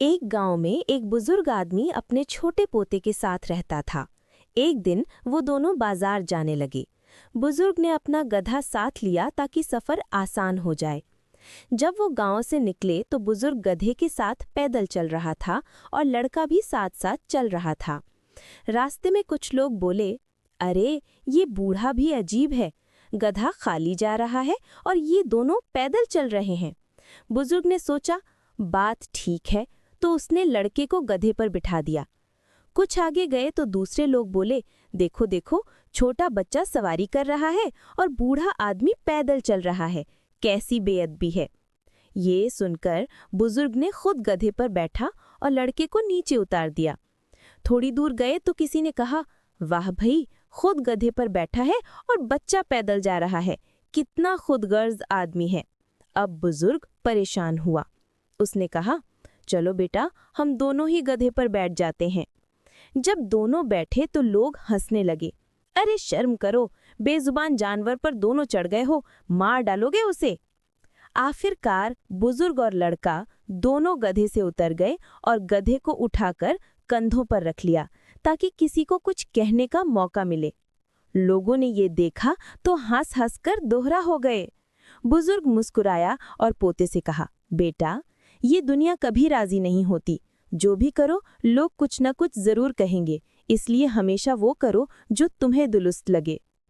एक गांव में एक बुजुर्ग आदमी अपने छोटे पोते के साथ रहता था। एक दिन वो दोनों बाजार जाने लगे। बुजुर्ग ने अपना गधा साथ लिया ताकि सफर आसान हो जाए। जब वो गांव से निकले तो बुजुर्ग गधे के साथ पैदल चल रहा था और लड़का भी साथ साथ चल रहा था। रास्ते में कुछ लोग बोले, अरे ये बूढ़ा भी अजीब है, गधा खाली जा रहा है और ये दोनों पैदल चल रहे हैं। बुजुर्ग ने सोचा, बात ठीक है, तो उसने लड़के को गधे पर बिठा दिया। कुछ आगे गए तो दूसरे लोग बोले, देखो देखो, छोटा बच्चा सवारी कर रहा है और बूढ़ा आदमी पैदल चल रहा है, कैसी बेअदबी है। ये सुनकर बुजुर्ग ने खुद गधे पर बैठा और लड़के को नीचे उतार दिया। थोड़ी दूर गए तो किसी ने कहा, वाह भई, खुद गधे पर बैठा है और बच्चा पैदल जा रहा है, कितना खुदगर्ज आदमी है। अब बुजुर्ग परेशान हुआ। उसने कहा, चलो बेटा, हम दोनों ही गधे पर बैठ जाते हैं। जब दोनों बैठे तो लोग हंसने लगे। अरे शर्म करो, बेजुबान जानवर पर दोनों चढ़ गए हो, मार डालोगे उसे। आखिरकार बुजुर्ग और लड़का दोनों गधे से उतर गए और गधे को उठाकर कंधों पर रख लिया ताकि किसी को कुछ कहने का मौका मिले। लोगों ने ये देखा तो हंस हंस कर दोहरा हो गए। बुजुर्ग मुस्कुराया और पोते से कहा, बेटा, ये दुनिया कभी राजी नहीं होती। जो भी करो, लोग कुछ न कुछ जरूर कहेंगे, इसलिए हमेशा वो करो जो तुम्हें दुरुस्त लगे।